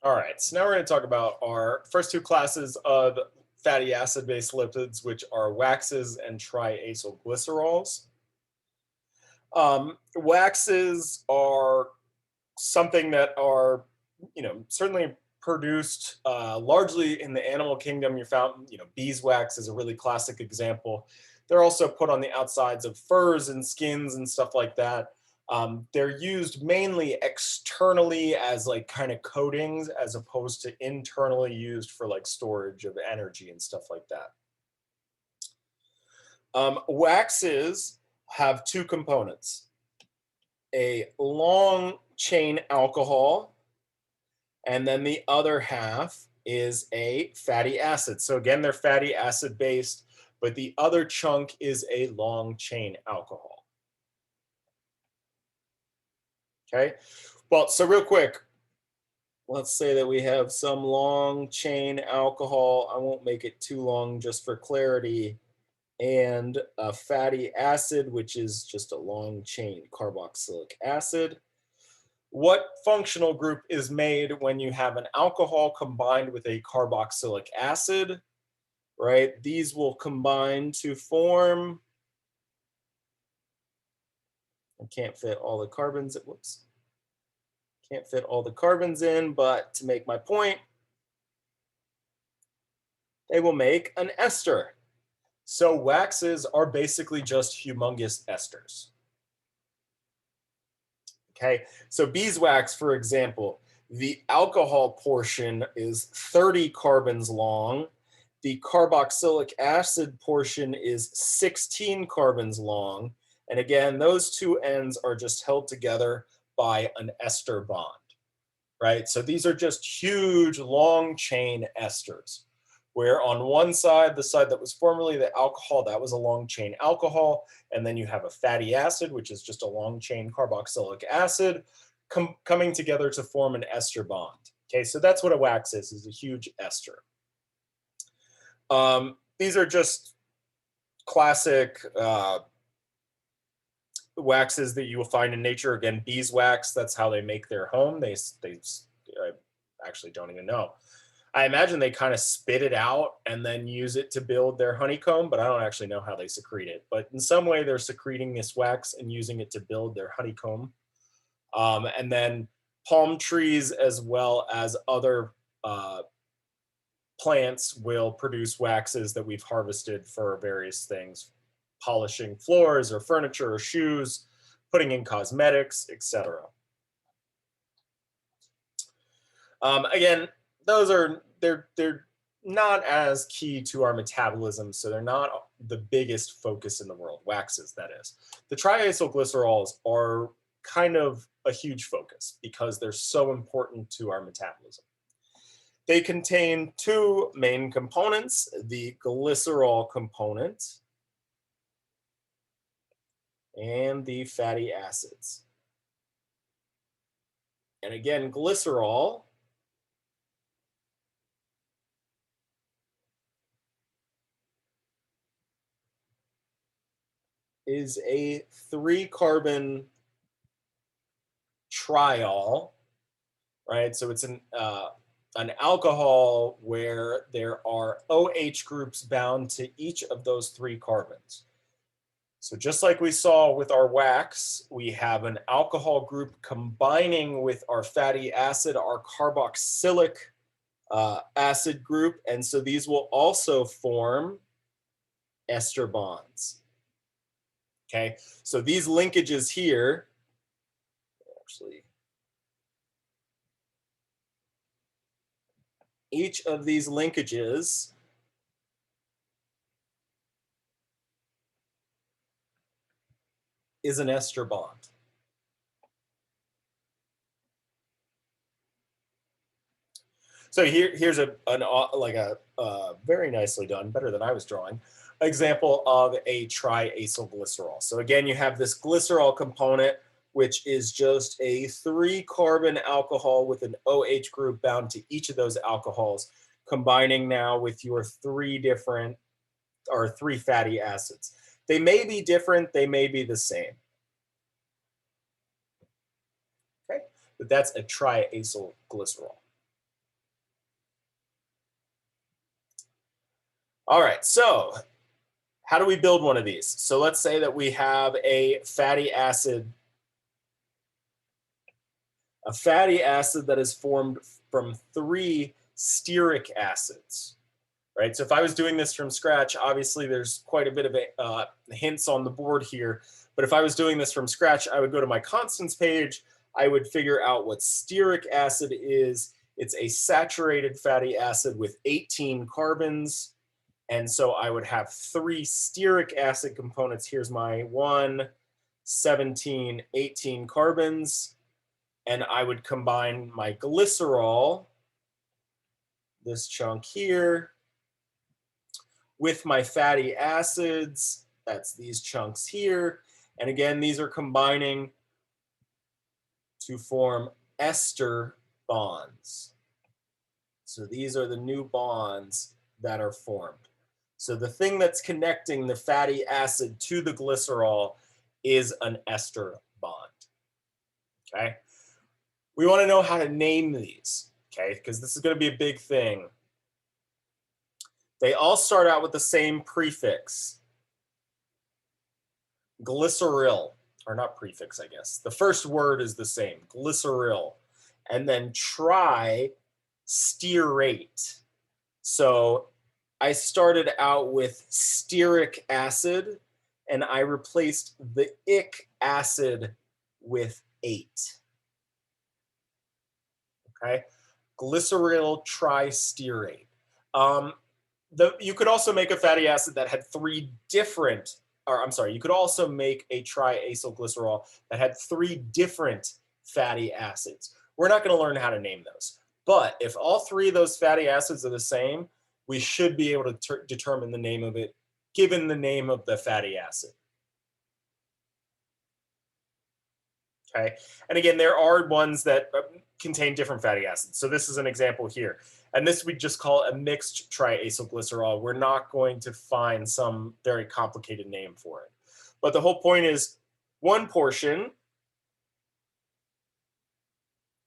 All right, so now we're going to talk about our first two classes of fatty acid-based lipids, which are waxes and triacylglycerols. Waxes are something that are, certainly produced largely in the animal kingdom. You found, beeswax is a really classic example. They're also put on the outsides of furs and skins and stuff like that. They're used mainly externally as like kind of coatings as opposed to internally used for like storage of energy and stuff like that. Waxes have two components: a long chain alcohol, and then the other half is a fatty acid. So again, they're fatty acid based, but the other chunk is a long chain alcohol. Okay, well, so real quick, let's say that we have some long chain alcohol. I won't make it too long just for clarity. And a fatty acid, which is just a long chain carboxylic acid. What functional group is made when you have an alcohol combined with a carboxylic acid, right? These will combine to form, I can't fit all the carbons, whoops. Can't fit all the carbons in, but to make my point, they will make an ester. So waxes are basically just humongous esters. Okay, so beeswax, for example, the alcohol portion is 30 carbons long. The carboxylic acid portion is 16 carbons long. And again, those two ends are just held together by an ester bond, right? So these are just huge long chain esters, where on one side, the side that was formerly the alcohol, that was a long chain alcohol, and then you have a fatty acid, which is just a long chain carboxylic acid, coming together to form an ester bond. Okay, so that's what a wax is a huge ester. These are just classic waxes that you will find in nature. Again, beeswax, that's how they make their home. They I actually don't even know. I imagine they kind of spit it out and then use it to build their honeycomb, but I don't actually know how they secrete it. But in some way, they're secreting this wax and using it to build their honeycomb. And then palm trees, as well as other plants, will produce waxes that we've harvested for various things, polishing floors or furniture or shoes, putting in cosmetics, etc. Again, those are they're not as key to our metabolism, so they're not the biggest focus in the world. Waxes, that is. The triacylglycerols are kind of a huge focus because they're so important to our metabolism. They contain two main components: the glycerol component and the fatty acids. And again, glycerol is a 3-carbon triol, right? So it's an alcohol where there are OH groups bound to each of those 3 carbons. So just like we saw with our wax, we have an alcohol group combining with our fatty acid, our carboxylic acid group, and so these will also form ester bonds. Okay, so these linkages here, actually, each of these linkages is an ester bond. So here's a very nicely done, better than I was drawing, example of a triacylglycerol. So again, you have this glycerol component, which is just a 3-carbon alcohol with an OH group bound to each of those alcohols, combining now with your 3 fatty acids. They may be different, they may be the same. Okay, but that's a triacylglycerol. All right, so how do we build one of these? So let's say that we have a fatty acid that is formed from 3 stearic acids, right? So if I was doing this from scratch, obviously there's quite a bit of hints on the board here, but if I was doing this from scratch, I would go to my constants page, I would figure out what stearic acid is. It's a saturated fatty acid with 18 carbons. And so I would have 3 stearic acid components. Here's my 1, 17, 18 carbons. And I would combine my glycerol, this chunk here, with my fatty acids, that's these chunks here. And again, these are combining to form ester bonds. So these are the new bonds that are formed. So the thing that's connecting the fatty acid to the glycerol is an ester bond, okay? We want to know how to name these, okay? Because this is going to be a big thing. They all start out with the same prefix, glyceryl, or not prefix, I guess. The first word is the same, glyceryl, and then tri-stearate. So I started out with stearic acid, and I replaced the ic acid with 8. Okay, glyceryl tristearate. You could also make a fatty acid that had 3 different, or I'm sorry, you could also make a triacylglycerol that had 3 different fatty acids. We're not going to learn how to name those. But if all 3 of those fatty acids are the same, we should be able to determine the name of it, given the name of the fatty acid. Okay, and again, there are ones that contain different fatty acids. So this is an example here. And this we just call a mixed triacylglycerol. We're not going to find some very complicated name for it. But the whole point is one portion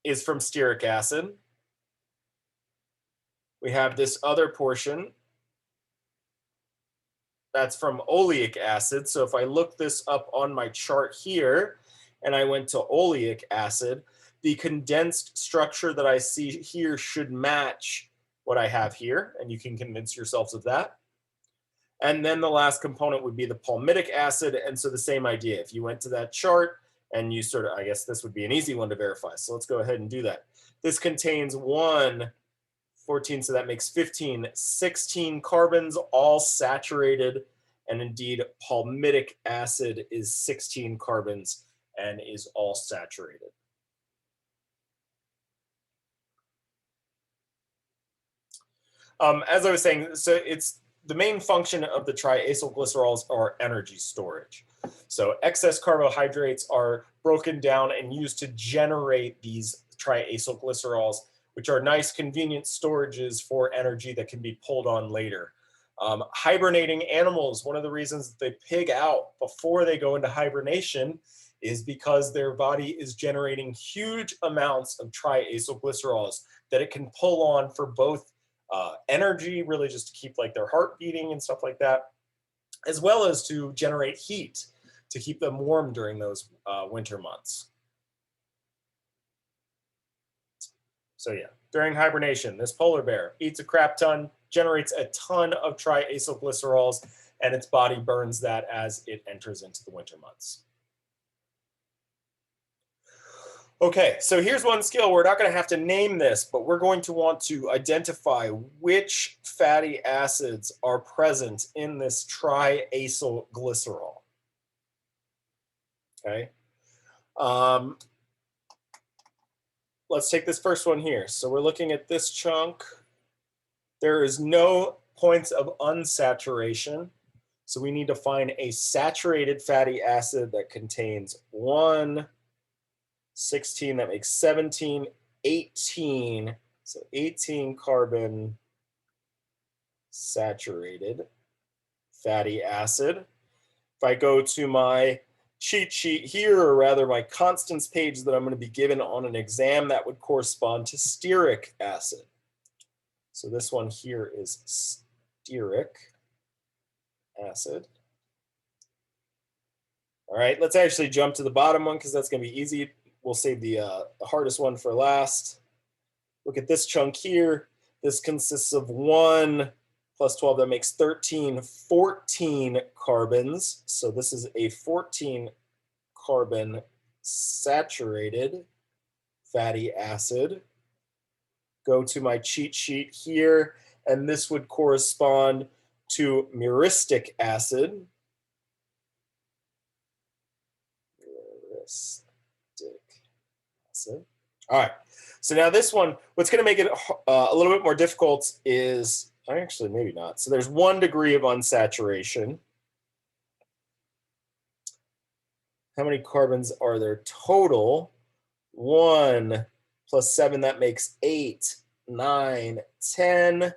is from stearic acid. We have this other portion that's from oleic acid. So if I look this up on my chart here and I went to oleic acid, the condensed structure that I see here should match what I have here, and you can convince yourselves of that. And then the last component would be the palmitic acid, and so the same idea. If you went to that chart and you sort of, I guess this would be an easy one to verify, so let's go ahead and do that. This contains 1, 14, so that makes 15, 16 carbons, all saturated, and indeed palmitic acid is 16 carbons and is all saturated. As I was saying, so it's the main function of the triacylglycerols are energy storage. So excess carbohydrates are broken down and used to generate these triacylglycerols, which are nice, convenient storages for energy that can be pulled on later. Hibernating animals, one of the reasons that they pig out before they go into hibernation is because their body is generating huge amounts of triacylglycerols that it can pull on for both energy, really just to keep like their heart beating and stuff like that, as well as to generate heat to keep them warm during those winter months. So yeah, during hibernation, this polar bear eats a crap ton, generates a ton of triacylglycerols, and its body burns that as it enters into the winter months. Okay, so here's one skill. We're not going to have to name this, but we're going to want to identify which fatty acids are present in this triacylglycerol. Okay. Let's take this first one here. So we're looking at this chunk. There is no points of unsaturation. So we need to find a saturated fatty acid that contains 1, 16, that makes 17, 18. So 18 carbon saturated fatty acid. If I go to my cheat sheet here, or rather my constants page that I'm going to be given on an exam, that would correspond to stearic acid. So this one here is stearic acid. All right, let's actually jump to the bottom one because that's going to be easy. We'll save the hardest one for last. Look at this chunk here. This consists of 1 plus 12. That makes 13, 14 carbons. So this is a 14 carbon saturated fatty acid. Go to my cheat sheet here, and this would correspond to myristic acid. All right, so now this one, what's going to make it a little bit more difficult is, actually maybe not. So there's 1 degree of unsaturation. How many carbons are there total? 1 plus 7, that makes 8, 9, 10,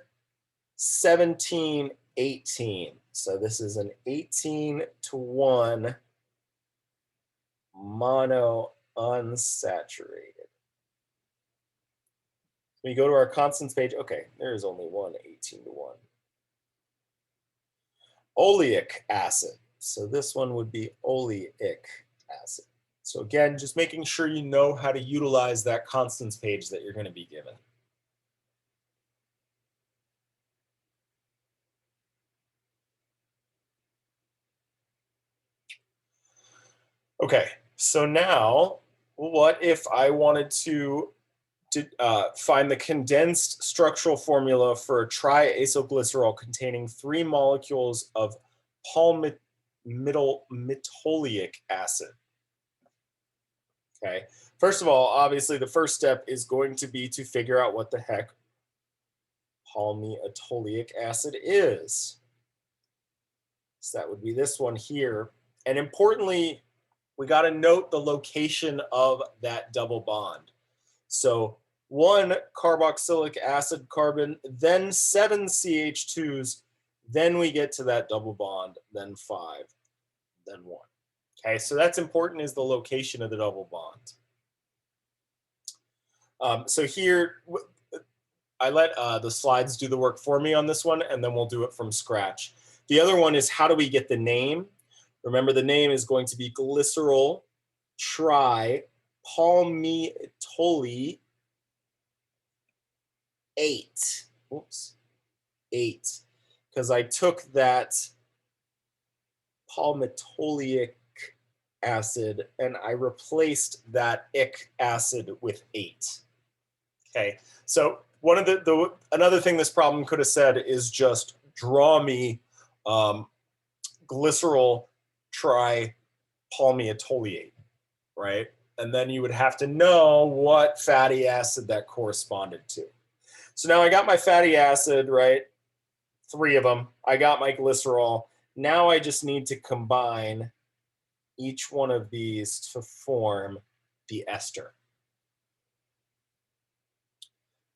17, 18. So this is an 18-to-1 mono unsaturated. When you go to our constants page, okay, there is only one 18-to-1. Oleic acid. So this one would be oleic acid. So again, just making sure you know how to utilize that constants page that you're going to be given. Okay, so now what if I wanted to find the condensed structural formula for a triacylglycerol containing 3 molecules of palmitoleic acid? Okay, first of all, obviously the first step is going to be to figure out what the heck palmitoleic acid is. So that would be this one here. And importantly, we got to note the location of that double bond. So 1 carboxylic acid carbon, then 7 CH2s, then we get to that double bond, then 5, then 1. Okay, so that's important, is the location of the double bond. So here, I let the slides do the work for me on this one, and then we'll do it from scratch. The other one is, how do we get the name? Remember, the name is going to be glycerol tripalmitole 8. Oops, 8. Because I took that palmitoleic acid and I replaced that ic acid with 8. Okay, so one of another thing this problem could have said is just draw me glycerol tripalmitole, right? And then you would have to know what fatty acid that corresponded to. So now I got my fatty acid, right? 3 of them. I got my glycerol. Now I just need to combine each one of these to form the ester.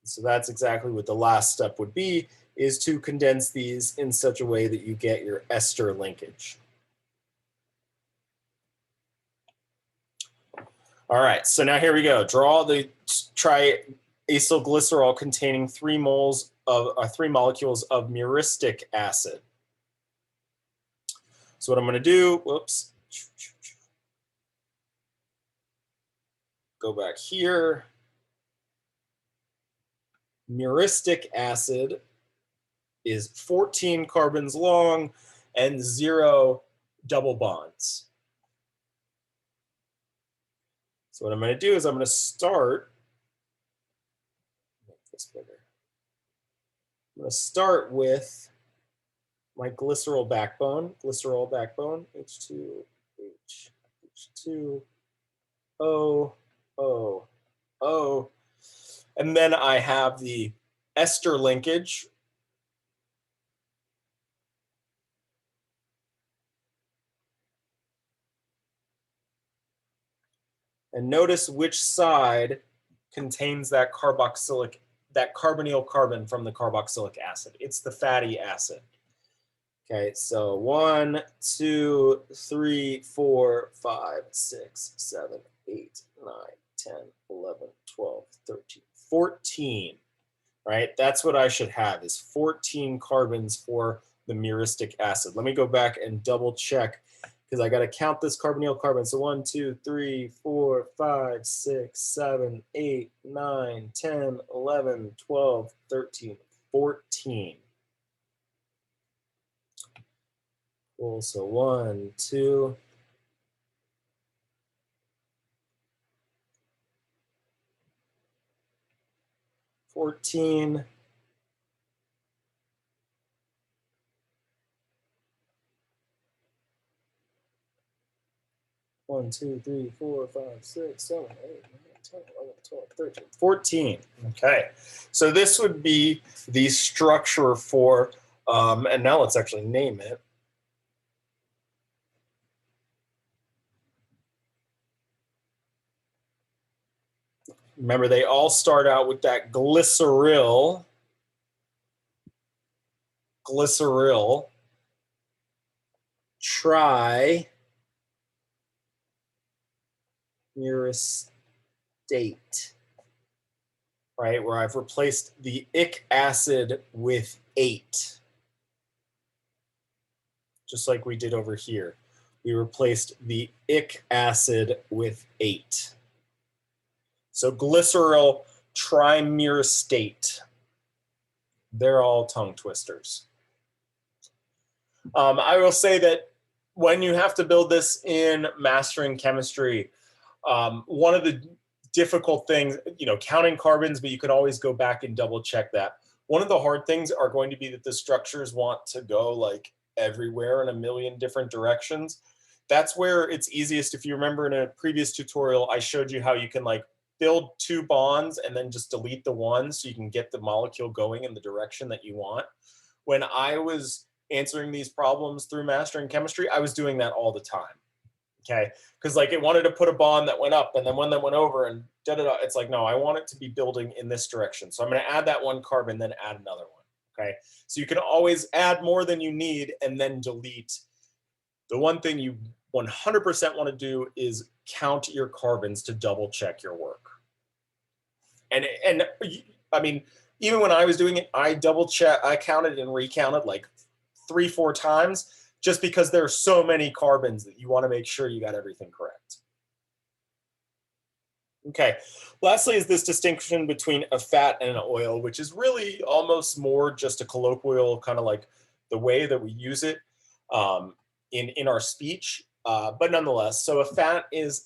So that's exactly what the last step would be, is to condense these in such a way that you get your ester linkage. All right, so now here we go. Draw the triacylglycerol containing 3 molecules of myristic acid. So what I'm going to do, whoops, go back here. Myristic acid is 14 carbons long and 0 double bonds. So what I'm going to do is I'm going to start, make this bigger. I'm going to start with my glycerol backbone, H2, H2, O, O, O. And then I have the ester linkage. And notice which side contains that carbonyl carbon from the carboxylic acid. It's the fatty acid. Okay, so 1, 2, 3, 4, 5, 6, 7, 8, 9, 10, 11, 12, 13, 14. right? That's what I should have, is 14 carbons for the myristic acid. Let me go back and double check, because I got to count this carbonyl carbon. So 1, 2, 3, 4, 5, 6, 7, 8, 9, 10, 11, 12, 13, 14. Cool. So 1, 2, 14. 1, 2, 3, 4, 5, 6, 7, 8, 9, 10, 11, 12, 13, 14. Okay, so this would be the structure for, and now let's actually name it. Remember, they all start out with that glyceryl, trimyristate, right? Where I've replaced the ic acid with 8, just like we did over here. We replaced the ic acid with 8. So glyceryl trimyristate. They're all tongue twisters. I will say that when you have to build this in mastering chemistry, one of the difficult things, counting carbons, but you can always go back and double check that. One of the hard things are going to be that the structures want to go like everywhere in a million different directions. That's where it's easiest. If you remember in a previous tutorial, I showed you how you can like build 2 bonds and then just delete the one so you can get the molecule going in the direction that you want. When I was answering these problems through mastering chemistry, I was doing that all the time. Okay, because like it wanted to put a bond that went up and then one that went over and da da da. It's like, no, I want it to be building in this direction. So I'm going to add that 1 carbon, then add another one. Okay, so you can always add more than you need and then delete. The one thing you 100% want to do is count your carbons to double check your work. And I mean, even when I was doing it, I counted and recounted like 3-4 times, just because there are so many carbons that you want to make sure you got everything correct. Okay, lastly is this distinction between a fat and an oil, which is really almost more just a colloquial kind of like the way that we use it in our speech, but nonetheless. So a fat is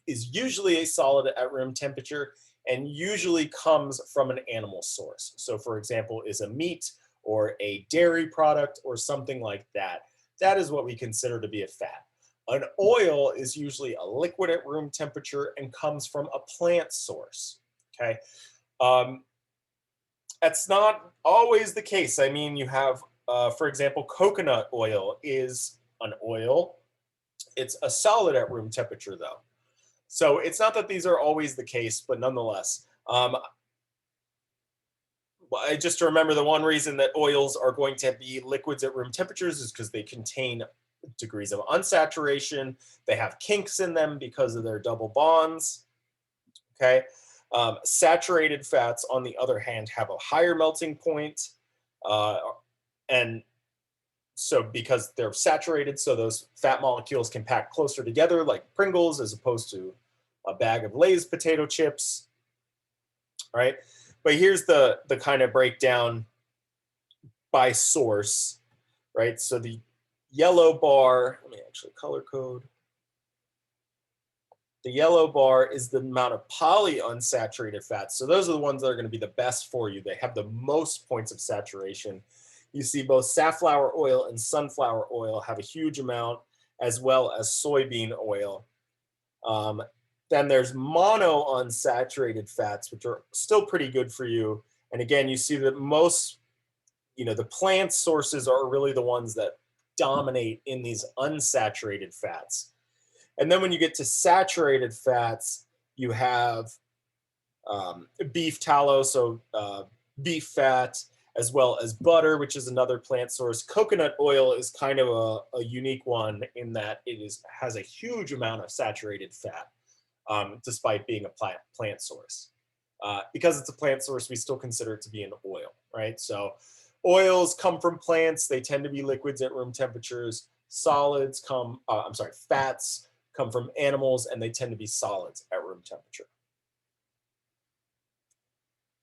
usually a solid at room temperature and usually comes from an animal source. So for example, is a meat or a dairy product or something like that. That is what we consider to be a fat. An oil is usually a liquid at room temperature and comes from a plant source, okay? That's not always the case. I mean, you have, for example, coconut oil is an oil. It's a solid at room temperature, though. So it's not that these are always the case, but nonetheless. Just to remember, the one reason that oils are going to be liquids at room temperatures is because they contain degrees of unsaturation. They have kinks in them because of their double bonds. Okay. Saturated fats, on the other hand, have a higher melting point. And so because they're saturated, so those fat molecules can pack closer together like Pringles as opposed to a bag of Lay's potato chips. All right. But here's the kind of breakdown by source, right? So the yellow bar, let me actually color code. The yellow bar is the amount of polyunsaturated fats. So those are the ones that are going to be the best for you. They have the most points of saturation. You see both safflower oil and sunflower oil have a huge amount, as well as soybean oil. Then there's monounsaturated fats, which are still pretty good for you. And again, you see that most, the plant sources are really the ones that dominate in these unsaturated fats. And then when you get to saturated fats, you have beef tallow, so beef fat, as well as butter, which is another plant source. Coconut oil is kind of a unique one in that it has a huge amount of saturated fat, despite being a plant source. Because it's a plant source, we still consider it to be an oil, right? So oils come from plants. They tend to be liquids at room temperatures. Fats come from animals, and they tend to be solids at room temperature.